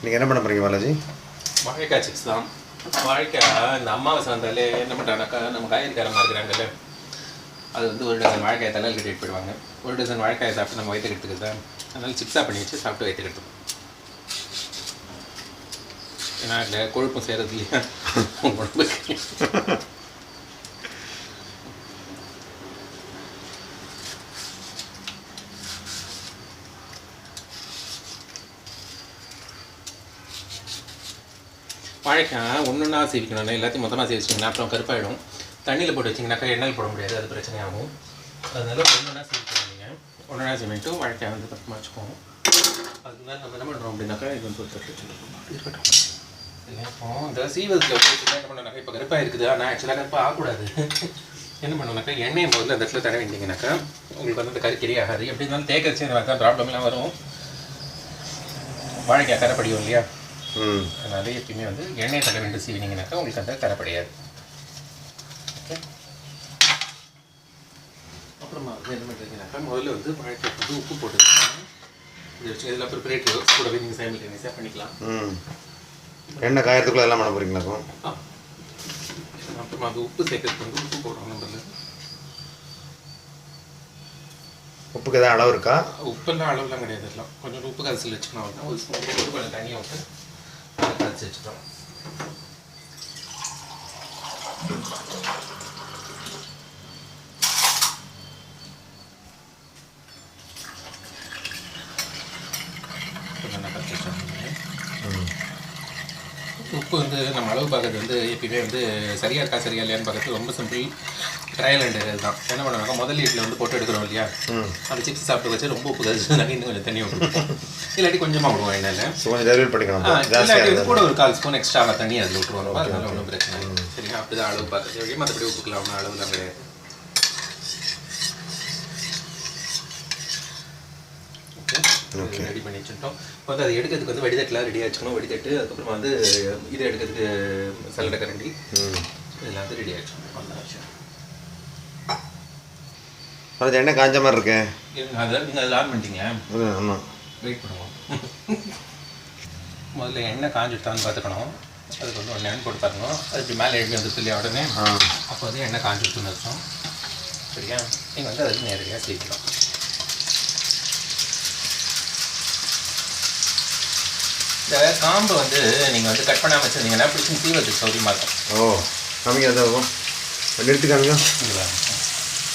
நீங்கள் என்ன பண்ண போகிறீங்க பாலாஜி? வாழைக்காய் சிப்ஸ் தான். வாழைக்காய் இந்த அம்மாவாசை வந்தாலே என்ன பண்ணுறாங்கனாக்கா, நம்ம காய்கறிக்காரமாக இருக்கிறாங்கல்ல, அது வந்து ஒரு டசன் வாழைக்காய் தலையில் கட்டிட்டு போயிடுவாங்க. ஒரு டசன் வாழைக்காயை சாப்பிட்டு நம்ம வயிற்று கெடுத்துக்கிறது தான். அதனால சிப்ஸாக பண்ணி வச்சு சாப்பிட்டு வயிற்று கெடுத்துக்கும். ஏன்னா இல்லை கொழுப்பும் சேரது இல்லையா உடம்புக்கு. வாழைக்காய் ஒன்றுன்னா சீவிக்கணும், எல்லாத்தையும் மொத்தமாக சீவிச்சிங்கன்னா அப்புறம் கருப்பாயிடும். தண்ணியில் போட்டு வச்சிங்கனாக்கா எண்ணெயில் போட முடியாது, அது பிரச்சனையாகும். அதனால ஒன்றுனா சீவிக்கணும். நீங்கள் ஒன்றுனா சீவிட்டு வாழைக்காய் வந்து பக்கமாக வச்சுக்கோங்க. அதனால நம்ம என்ன பண்ணுறோம் அப்படின்னாக்கா இது வந்து ஒரு தட்டு இருக்கட்டும் இல்லை. இப்போ இந்த சீவதுக்கு என்ன பண்ணோம்னாக்கா இப்போ கருப்பாக இருக்குது, ஆனால் ஆக்சுவலாக கருப்பாக ஆகக்கூடாது. என்ன பண்ணோம்னாக்கா எண்ணெயை முதல்ல அந்த இடத்துல தட வேண்டிங்கனாக்கா உங்களுக்கு வந்து அந்த கறி ஆகாது. எப்படி இருந்தாலும் தேக்க வச்சு அந்த ப்ராப்ளம்லாம் வரும். வாழைக்காய் கரைப்படியும் இல்லையா, அதனால எப்பயுமே வந்து எண்ணெய் தடவை வேண்டு சீவினீங்கனாக்கா உங்களுக்கு அந்த கரைப்படையாது. ஓகே, அப்புறமா வந்து என்ன பண்ணுறீங்கனாக்கா முதல்ல வந்து வாழைக்காய் வந்து உப்பு போட்டு இதை வச்சு இதில் ப்ரிப்பரேட்டிவ் கூடவே நீங்கள் சைமல்டேனியஸாக பண்ணிக்கலாம். எண்ணெய் காயத்துக்குள்ளே எல்லாம் பண்ண போகிறீங்களாக்கோ? அப்புறமா அது உப்பு சேர்க்கறதுக்கு வந்து உப்பு போடுறோம். நம்மள உப்புக்கு எதாவது அளவு இருக்கா? உப்பெல்லாம் அளவுலாம் கிடையாது. எல்லாம் கொஞ்சம் உப்பு கரைசல் வச்சுக்கணும். தான் ஒரு ஸ்பூன் போட்டு கொஞ்சம் தண்ணியை விட்டு கரைச்சி வச்சுக்கிறோம். கொஞ்சம் கரைச்சி வச்சோம். உப்பு வந்து நம்ம அளவு பார்க்கறது வந்து எப்பயுமே வந்து சரியாக இருக்கா சரியா இல்லையான்னு பார்க்கறது ரொம்ப சிம்பிள். ட்ரையல் அண்ட் எரர் தான். என்ன பண்ணுவாங்க, முதல் இட்லில் வந்து போட்டு எடுக்கிறோம் இல்லையா, அந்த சிப்ஸ் சாப்பிட்டு வச்சு ரொம்ப உப்பு கழிச்சு தண்ணி இன்னும் கொஞ்சம் தண்ணி விட்டுருவோம். இல்லாட்டி கொஞ்சமாக விடுவோம் எண்ணெயில். கொஞ்சம் பண்ணிக்கலாம். இல்லாட்டி கூட ஒரு 1/4 ஸ்பூன் எக்ஸ்ட்ராவாக தண்ணி அதில் விட்டுருவோம். அதனால ஒன்றும் பிரச்சனை இல்லை. சரிங்களா, அப்படி தான் அளவு பார்க்கறது வழி. மற்றபடி உப்புக்கலாம் ஒன்றும் அளவுலாம் கிடையாது. ஓகே, ரெடி பண்ணி வச்சுட்டோம். இப்போ வந்து அது எடுக்கிறதுக்கு வந்து வடிதட்டெலாம் ரெடியாக வச்சுக்கணும். வடிதட்டு அதுக்கப்புறமா வந்து இது எடுக்கிறதுக்கு சல்லடை கரண்டி இதெல்லாம் வந்து ரெடி ஆகிடுச்சோம். அவ்வளோதான் விஷயம். அது எண்ணெய் காஞ்ச மாதிரி இருக்கு. அதான் நீங்கள் அதில் ஆன் பண்ணிட்டீங்க. ஆமாம், வெயிட் பண்ணுவோம். முதல்ல எண்ணெய் காஞ்சிட்டான்னு பார்த்துக்கணும். அதுக்கு வந்து ஒன்று எண்ணெய் போட்டு பாருங்க. அது இப்படி மேலே எழுதி வந்து சொல்லி உடனே அப்போ வந்து எண்ணெய் காஞ்சிட்டுன்னு அர்த்தம். சரியா, நீங்கள் வந்து அதுக்கு நேரடியாக சேர்க்கலாம். இந்த காம்பை வந்து நீங்கள் வந்து கட் பண்ணாமல் வச்சுருந்தீங்கன்னா பிடிச்சி சீவத்துக்கு சௌரியமாக இருக்கும். ஓ, கம்மியாக எதாவது நிறுத்தி காமிங்க.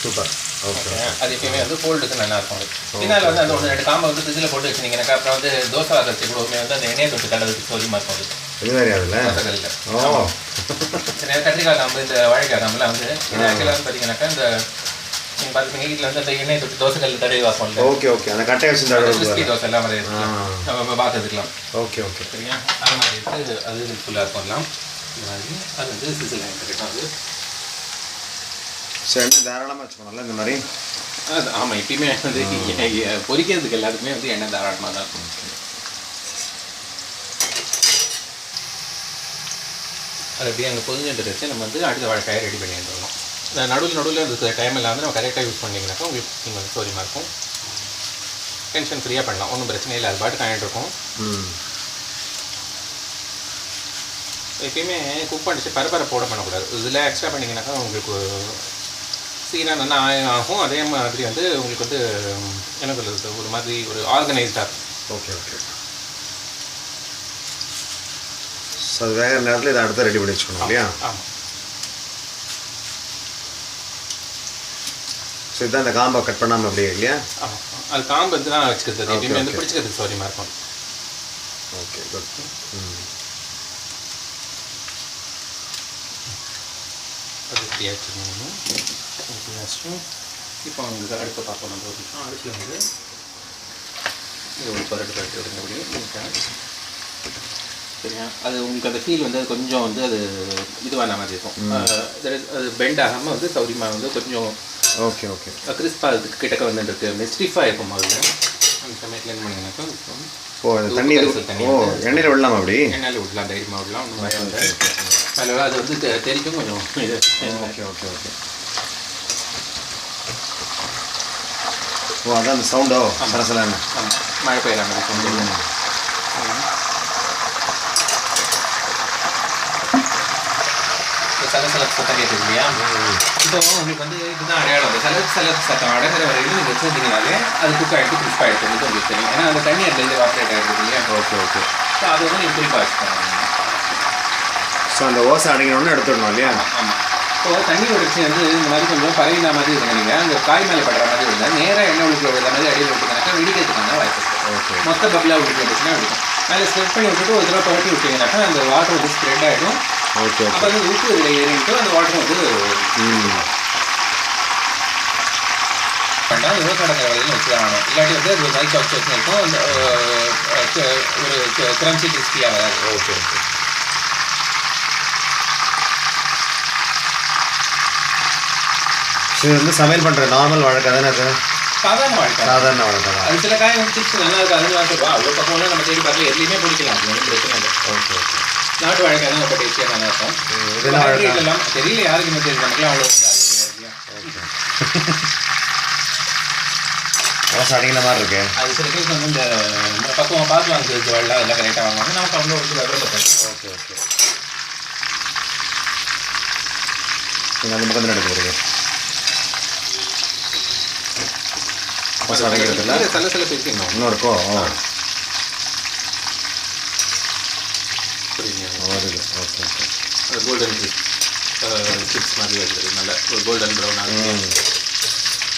சூப்பர். ஓகே, அது எப்பயுமே வந்து ஃபோல்டுக்கு நல்லா இருக்கும். பின்னால் வந்து அந்த 1-2 காம்பை வந்து ஃப்ரிட்ஜில் போட்டு வச்சுருந்தீங்கன்னாக்கா அப்புறம் வந்து தோசை வாரத்துக்கு கூட வந்து அந்த எண்ணெயை தொட்டு தடவுக்கு சௌரியமாக இருக்கும். அது ஓ, கத்திரிக்காய் காம்பு இந்த வாழைக்காய் காம்புலாம் வந்து இது ஆக்சுவலாக பார்த்தீங்கன்னாக்கா இந்த நீங்கள் பார்த்துப்பீங்க வீட்டில் வந்து அந்த எண்ணெயை தொட்டு தோசைக்கல் தடவி வாசம். ஓகே ஓகே, அந்த கட்டை வச்சு கிறிஸ்பி தோசை எல்லாம் மாதிரி நம்ம பார்த்துக்கலாம். ஓகே ஓகே, சரியா, அது மாதிரி எடுத்து அது ஃபுல்லாக பண்ணலாம். இந்த மாதிரி அது வந்து சிசில் கிடைக்கும். அது சரி, எண்ணெய் தாராளமாக வச்சுக்கணும்ல இந்த மாதிரி. அது ஆமாம், எப்பயுமே வந்து பொரிக்கிறதுக்கு எல்லாத்துக்குமே வந்து எண்ணெய் தாராளமாக தான் இருக்கும். அது அப்படியே அங்கே பொதுஞ்சுட்டு வச்சு நம்ம வந்து அடுத்த வாழைக்காயை ரெடி பண்ணி வந்துடணும். நடுவில் அந்த டைம் இல்லாமல் நம்ம கரெக்டாக யூஸ் பண்ணிங்கனாக்கா உங்களுக்கு நீங்கள் வந்து சௌரியமாக இருக்கும். டென்ஷன் ஃப்ரீயாக பண்ணலாம், ஒன்றும் பிரச்சனை இல்லை. அது பாட்டு காயிட்டு இருக்கும். எப்பயுமே குக் பண்ணிட்டு பரபரை போட பண்ணக்கூடாது. இதில் எக்ஸ்ட்ரா பண்ணிங்கனாக்கா உங்களுக்கு சீனாக நல்லா ஆகும். அதே மாதிரி வந்து உங்களுக்கு வந்து என்ன சொல்கிறது, ஒரு மாதிரி ஒரு ஆர்கனைஸ்டாக இருக்கும். ஓகே ஓகே, ஸோ அது வேகிற நேரத்தில் இதை அடுத்த ரெடி பண்ணி வச்சுக்கணும் இல்லையா? ஆமாம். ஸோ இதுதான் இந்த காம்பை கட் பண்ணாமல் அப்படியே இல்லையா? ஆமாம், அது காம்பு வந்து தான் வச்சுக்கிறது எப்பயுமே வந்து பிடிச்சிக்கிறதுக்கு சௌரியமாக இருக்கும். Okay, good. அது ஃப்ரீயாக வச்சுக்கணும். இப்போ வந்து அடுப்பை பார்ப்போம். நம்ம ஒரு நிமிஷம் அடுப்பில் வந்து இது ஒரு பரட்டு விடுங்க முடியும். சரியா, அது உங்களுக்கு அந்த ஃபீல் வந்து அது கொஞ்சம் வந்து அது இதுவான மாதிரி இருக்கும். அது பெண்ட் ஆகாமல் வந்து சௌரியமாக வந்து கொஞ்சம் ஓகே ஓகே கிறிஸ்பாக அதுக்கு கிட்டக்க வந்துருக்கு. ஸ்டிஃபாக இருக்கும் முதல்ல. அந்த சமயத்தில் என்ன பண்ணிங்கனாக்கா தண்ணி எண்ணெயில் விடலாமா? அப்படி எண்ணெயில் விடலாம், தைரியமாக விடலாம். ஒன்றும் பயம் இல்லை. அதில் அது வந்து தெரிக்கும் கொஞ்சம் இது. Okay okay okay. ஓ, அதான் அந்த சவுண்டோ சலசலான்னு மழை பெய்யற மாதிரி சவுண்டு. சலசலப்பு சத்தம் கேட்குது இல்லையா? இப்போ உங்களுக்கு வந்து இதுதான் அடையாளம். அந்த சலசலப்பு சத்தம் அடங்குற வரையிலும் நீங்கள் வச்சுருந்தீங்கனாலே அது குக் ஆகிட்டு கிறிஸ்ப் ஆகிடுது உங்களுக்கு தெரியும். ஏன்னா அந்த தண்ணி அதுலேருந்து எவாப்ரேட் ஆகிடுது இல்லையா? Okay okay. ஸோ அது வந்து நீங்கள் குறிப்பாக வச்சுக்கோங்க. ஸோ அந்த ஓசை அடங்கினோடனே எடுத்துடணும் இல்லையா? ஆமாம். இப்போ தண்ணி உடச்சி வந்து இந்த மாதிரி கொஞ்சம் பரவின மாதிரி இருங்க. நீங்கள் அந்த காய் மேலே படுற மாதிரி இருந்தால் நேராக எண்ணெய் உள்ள விடுற மாதிரி அடியில் விட்டுனாக்கா வெடிக்கிறதுக்கான வாய்ப்பு இருக்குது. ஓகே. மொத்த பப்ளாக விட்டுச்சுன்னா வெடிக்கும். அதில் ஸ்ப்ரெட் பண்ணி விட்டுட்டு ஒரு தடவை பரட்டி விட்டிங்கனாக்கா அந்த வாட்டர் வந்து ஸ்ப்ரெட் ஆகிடும். ஓகே. அப்போ வந்து உப்பு இதில் ஏறிட்டு அந்த வாட்டர் வந்து பண்ணால் இருபது கடற்கரை வரையிலும் வச்சு தான் ஆகணும். இல்லாட்டி வந்து அது மைக் வச்சு வச்சுருக்கும். அந்த ஒரு கிரன்ச்சி கிறிஸ்பியாக வராது. Okay okay. இது வந்து சமையல் பண்ணுற நார்மல் வழக்கம் தானே அது? சாதாரண வழக்கம். சாதாரண வழக்கம் தான். அது சில காய் வந்து சிப்ஸ் நல்லா இருக்குது. அதுன்னு வாங்கிட்டு அவ்வளோ பக்கம்னா நம்ம தேடி பார்க்கல எதுலேயுமே பிடிக்கலாம். அது ஒன்றும் பிரச்சனை இல்லை. Okay okay. நாட்டு வழக்கம் தான் நம்ம டேஸ்டியாக நல்லா இருக்கும். இதெல்லாம் வழக்கம் தெரியல யாருக்குமே தெரியும். நமக்குலாம் அவ்வளோ இல்லையா? ஓகே. ஓசை அடிக்கிற மாதிரி இருக்கு. அது சில பேருக்கு வந்து இந்த பக்குவம் பார்த்து வாங்கிச்சு வரலாம் எல்லாம் கரெக்டாக வாங்குவாங்க. நமக்கு அவ்வளோ வந்து விவரப்பட்டேன். Okay okay. நீங்கள் அந்த பக்கத்தில் எடுத்துக்கிறீங்க ஓசை அடைக்கிறதுல சலசலப்பு இருக்கணும் இன்னும் இருக்கும். புரியுங்க. வருது. Okay okay. கோல்டன் சிப்ஸ் மாதிரி வருது. நல்ல ஒரு கோல்டன் ப்ரௌன் ஆகும்.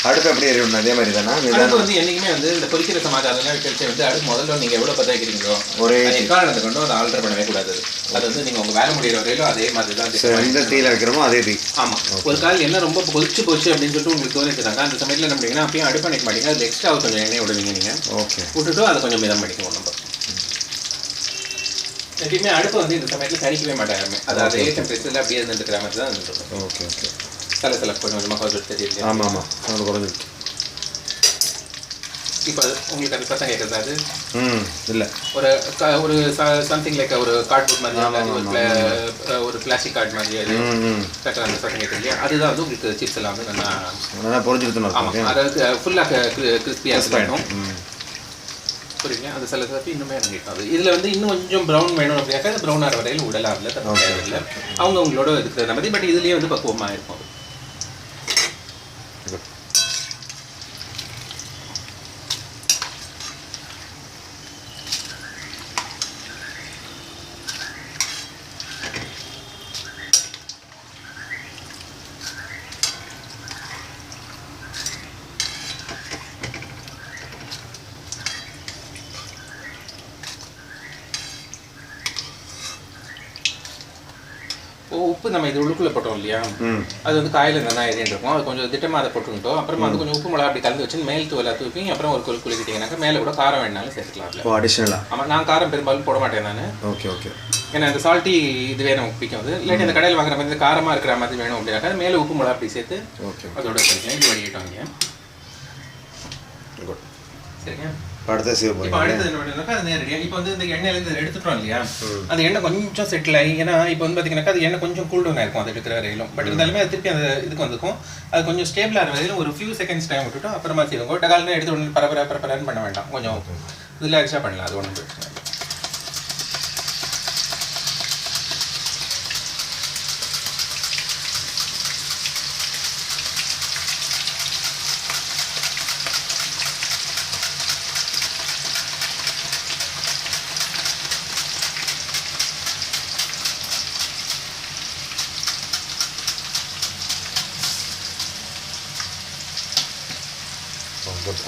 அடுப்பு எப்படி எறியணும்? அதே மாதிரி தானே? அடுப்பு வந்து என்றைக்குமே வந்து இந்த பொரிக்கிற சமாச்சாரம்லாம் வைக்கிறச்சு வந்து அடுப்பு முதல்ல நீங்கள் எவ்வளோ பற்ற வைக்கிறீங்களோ ஒரே எக்காரணத்தை கொண்டும் அதை ஆல்டர் பண்ணவே கூடாது. அது வந்து நீங்கள் உங்கள் வேலை முடிகிற வரையிலும் அதே மாதிரி தான் எந்த தீயில் வைக்கிறோமோ அதே தீ. ஆமாம். ஒரு கால் என்ன ரொம்ப கொதிச்சு போச்சு அப்படின்னு சொல்லிட்டு உங்களுக்கு தோணிச்சுனாங்க அந்த சமயத்தில் என்ன பண்ணிங்கன்னா அப்பயும் அடுப்பு பண்ணிக்க மாட்டீங்க. அது எக்ஸ்ட்ரா கொஞ்சம் எண்ணெய் விடுவீங்க நீங்கள். ஓகே. விட்டுட்டு அதை கொஞ்சம் மிதம் பண்ணிக்குவோம் நம்ம. எப்பயுமே அடுப்பை வந்து இந்த சமயத்தில் தணிக்கவே மாட்டாங்க. அது அதே டெம்பரேச்சரில் அப்படியே இருந்துருக்கிற மாதிரி தான் இருந்துட்டு. Okay okay. சலசலப்பு கொஞ்சம் கொஞ்சமாக குறைஞ்சிட்டு தெரியுது. ஆமாம் ஆமாம். அது குறைஞ்சிருக்கு. இப்போ உங்களுக்கு அது சத்தம் கேட்குறது அது இல்லை ஒரு ஒரு சம்திங் லைக் ஒரு கார்ட்போர்ட் மாதிரி ஒரு பிளாஸ்டிக் கார்டு மாதிரி அது கட்டுற அந்த சத்தம் கேட்குது இல்லையா? அதுதான் வந்து உங்களுக்கு சிப்ஸ் எல்லாம் வந்து நல்லா பொறிஞ்சிருக்கணும். ஆமாம். அதாவது ஃபுல்லாக கிறிஸ்பியாக இருக்கணும். புரியுங்க. அது சில சத்து இன்னுமே இறங்கிட்டோம். அது இதில் வந்து இன்னும் கொஞ்சம் ப்ரௌன் வேணும் அப்படின்னாக்கா அது ப்ரௌன் ஆகிற வரையில் விடலாம். இல்லை தப்பு இல்லை. அவங்களோட இருக்கிற மாதிரி. பட் இதுலேயே வந்து பக்குவமாக இருக்கும். உப்பு நம்ம இது உள்ளுக்குள்ளே போட்டோம் இல்லையா? அது வந்து காயில் நல்லா ஏறின்னு இருக்கும். அது கொஞ்சம் திட்டமாக அதை போட்டுக்கிட்டோம். அப்புறமா அது கொஞ்சம் உப்பு மிளகா அப்படி கலந்து வச்சு மேல் தூளை தூக்கி அப்புறம் ஒரு குளிக்கிட்டீங்கன்னாக்கா மேலே கூட காரம் வேணாலும் சேர்த்துக்கலாம். அடிஷனலாக. ஆமாம். நான் காரம் பெரும்பாலும் போட மாட்டேன் நான். Okay okay. ஏன்னா இந்த சால்ட்டி இதுவே நமக்கு பிடிக்கும். அது இல்லாட்டி அந்த கடையில் வாங்குற மாதிரி காரமாக இருக்கிற மாதிரி வேணும் அப்படின்னாக்கா மேலே உப்பு மிளகா அப்படி சேர்த்து அதோட வச்சுக்கலாம். இது வடிக்கிட்டோங்க. சரிங்க. அடுத்தது இப்போ அடுத்தது என்ன பண்ணுனாக்கா அது நேரடியாக இப்போ வந்து இந்த எண்ணெயிலேருந்து எடுத்துட்டோம் இல்லையா? அந்த எண்ணெய் கொஞ்சம் செட்டில் ஆகி ஏன்னா இப்போ வந்து பார்த்தீங்கன்னாக்கா அது எண்ணெய் கொஞ்சம் கூல்டவுன் ஆயிருக்கும் அது எடுக்கிற வரையிலும். பட் இருந்தாலுமே அது திருப்பி அந்த இதுக்கு வந்துக்கும். அது கொஞ்சம் ஸ்டேபிள் ஆகிற வரையிலும் ஒரு ஃபியூ செகண்ட்ஸ் டைம் விட்டுட்டோம். அப்புறமா செய்வோம். டகால்னு எடுத்து ஒன்று பரபரன்னு பண்ண வேண்டாம். கொஞ்சம் இதில் எக்ஸ்ட்ரா பண்ணலாம். அது ஒன்றும் பிரச்சனை இல்லை.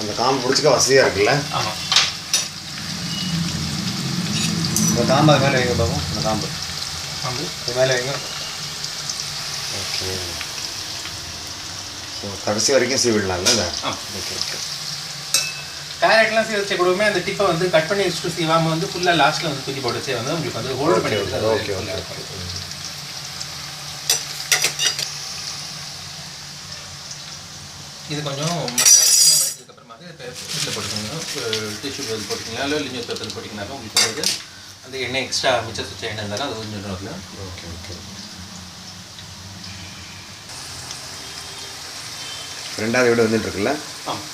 அந்த காம்பு பிடிச்சிக்க வசதியாக இருக்குல்ல? ஆமாம். இந்த காம்பு அது மேலே வைங்க பார்ப்போம். அந்த காம்பு அது மேலே வைங்க. ஓகே. ஸோ கடைசி வரைக்கும் சீவிடலாம்ல இதை? Okay okay. கேரட்லாம் சீவச்ச கூடவுமே அந்த டிப்பை வந்து கட் பண்ணி வச்சுட்டு சீவாமல் வந்து ஃபுல்லாக லாஸ்ட்டில் வந்து தூக்கி போட்டுச்சே வந்து உங்களுக்கு வந்து ஹோல்டு பண்ணி விடுறது. Okay okay. இது கொஞ்சம் அப்புறமா இதில் போட்டுக்கோங்க. டிஷ்யூ பேப்பர் போட்டிங்கன்னா இல்லை லிஞ்சர் பேப்பர் போட்டிங்கனாலும் உங்களுக்கு வந்து அந்த எண்ணெய் எக்ஸ்ட்ரா மிச்சம் சுச்ச எண்ணெய் இருந்தாலும் அது கொஞ்சம் அதில். Okay okay. ரெண்டாவது வீடு வந்துட்டுருக்குல்ல? ஆமாம்.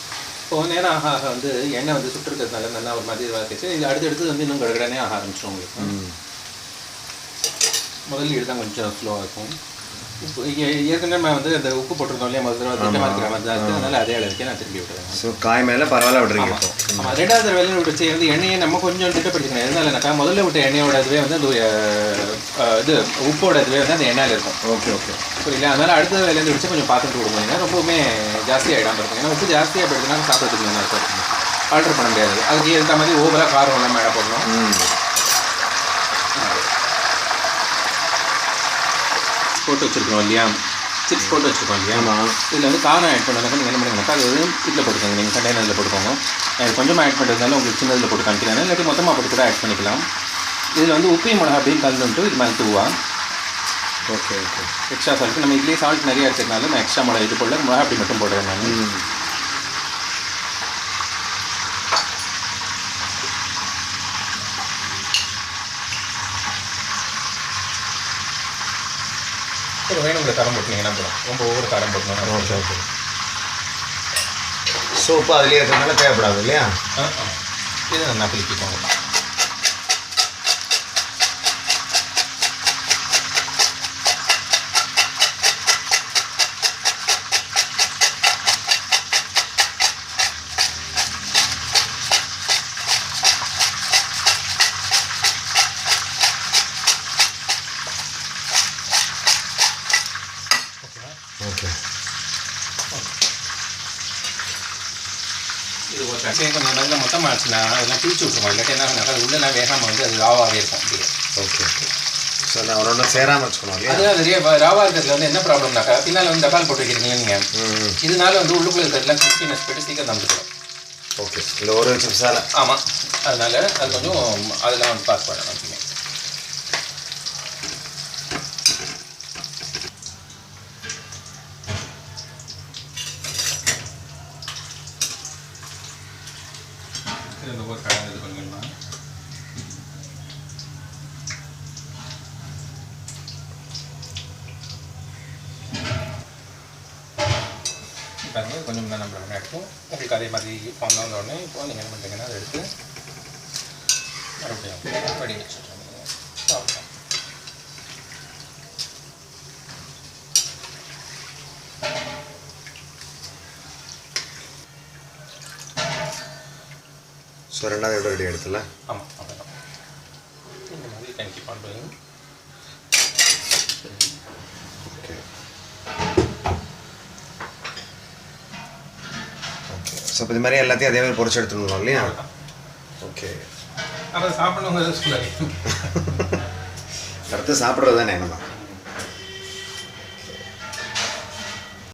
இப்போ நேரம் ஆக வந்து எண்ணெய் வந்து சுட்டுருக்கிறதுனால நல்லா ஒரு மாதிரி வதக்கிச்சு. இது அடுத்தடுத்து வந்து இன்னும் கடகடனே ஆக ஆரம்பிச்சிடும் உங்களுக்கு. முதல்ல இதுதான் கொஞ்சம் ஸ்லோவாக இருக்கும். உப்பு ஏற்கனவே நம்ம வந்து அந்த உப்பு போட்டிருந்தோம் இல்லையா முதல்ல திட்டமாக இருக்கிற மாதிரி தான் இருக்குது, அதனால் அதே அளவுக்கு நான் திரும்பி விட்டுறேன். ஸோ காய் மேலே பரவாயில்ல விட்றீங்க இப்போ. ஆமாம், ரெண்டாவது வேலையில் விட்டு செய்யறது எண்ணெயை நம்ம கொஞ்சம் திட்டப்படுத்திக்கணும். எதனாலனாக்கா முதல்ல விட்ட எண்ணெயோட இதுவே வந்து அந்த இது உப்போட இதுவே வந்து அந்த எண்ணெயில் இருக்கும். ஓகே ஓகே புரியல. அதனால் அடுத்த வேலையிலேருந்து வச்சு கொஞ்சம் பார்த்துட்டு கொடுப்போம். ரொம்பவுமே ஜாஸ்தியாகிடாமல் இருக்கும். ஏன்னா உப்பு ஜாஸ்தியாக போயிடுதுன்னா சாப்பிட்றதுக்கு நல்லா இருக்கும், ஆல்ட்ரு பண்ண முடியாது. அதுக்கு ஏற்ற மாதிரி ஓவராக காரம் எல்லாம் மேலே போடணும். போட்டு வச்சுருக்கோம் இல்லையா, சிப்ஸ் போட்டு வச்சுருக்கோம் இல்லையா, இதில் வந்து காரம் ஆட் பண்ணாக்கா நீங்கள் என்ன பண்ணுங்கனாக்கா அது வந்து இதில் போட்டுக்கோங்க, நீங்கள் கண்டெய்னரில் போட்டுக்கோங்க. கொஞ்சமாக ஆட் பண்ணுறதுனால உங்களுக்கு சின்னதில் போட்டு காமிக்கிறேன், இல்லாட்டி மொத்தமாக போட்டு கூட ஆட் பண்ணிக்கலாம். இதில் வந்து உப்பையும் மிளகா அப்படின்னு கலந்துட்டு இது மேலே தூவா. Okay okay. எக்ஸ்ட்ரா சால்ட் நம்ம இதுலேயே சால்ட் நிறையா இருக்கிறதுனால நான் எக்ஸ்ட்ரா மிளகா இது போடல, மிளகா அப்படி மட்டும் போடுறேன் நான். ஒரு வேணும் உங்களுக்கு காரம் போட்டுனீங்கன்னா போதும், ரொம்ப ஒவ்வொரு காரம் போட்டணும். Okay okay. சோப்பு அதுலேயே இருக்கிறதுனால தேவைப்படாது இல்லையா? இதை நல்லா பிடிச்சிக்கோங்க. ஓகே. இது ஒரு கட்சியை கொஞ்சம் நல்லா மொத்தமாக ஆச்சுன்னா அதெல்லாம் பிரித்து விட்ருவோம். இல்லாட்டி என்ன அது உள்ளெல்லாம் வேகாமல் வந்து அது ராவாகவே இருக்கும் அப்படியே. Okay okay. ஸோ நான் ஒன்று சேராமல் வச்சுக்கணும் இல்லையா? அதுதான் நிறைய ராவாக இருக்கிறதுல வந்து என்ன ப்ராப்ளம்னாக்கா பின்னால் வந்து தக்காளி போட்டு வைக்கிறீங்க நீங்கள், இதனால வந்து உள்ளுக்குள்ளே இருக்கிறதுலாம் கிறிஸ்பினஸ் போய்ட்டு சீக்கிரம் தந்துடும். ஓகே. இந்த ஒரு சிப்ஸால். ஆமாம், அதனால் அது கொஞ்சம் அதெல்லாம் வந்து பார்த்து பண்ணணும் அப்படிங்க. இந்த ஒரு கடை இது பண்ணிடலாம். கொஞ்சம் தான் நம்ம எடுப்போம். உங்களுக்கு அதே மாதிரி ஃபார்ம் வந்த உடனே இப்போ நீங்கள் என்ன பண்ணுறீங்கன்னா அதை எடுத்து மறுபடியும் படி வச்சுருக்கோம். ஸோ ரெண்டாவது எவ்வளோ ரெடி எடுத்துல? ஆமாம், அவ்வளோதான். இந்த மாதிரி தேங்க்யூ பண்ணுறீங்க. Okay okay. ஸோ இப்போ இது மாதிரி எல்லாத்தையும் அதே மாதிரி பொரிச்சு எடுத்துடணும் இல்லையா? ஓகே. அதை சாப்பிடணுங்கிறது சொல்லாது. அடுத்து சாப்பிட்றது தானே நம்ம.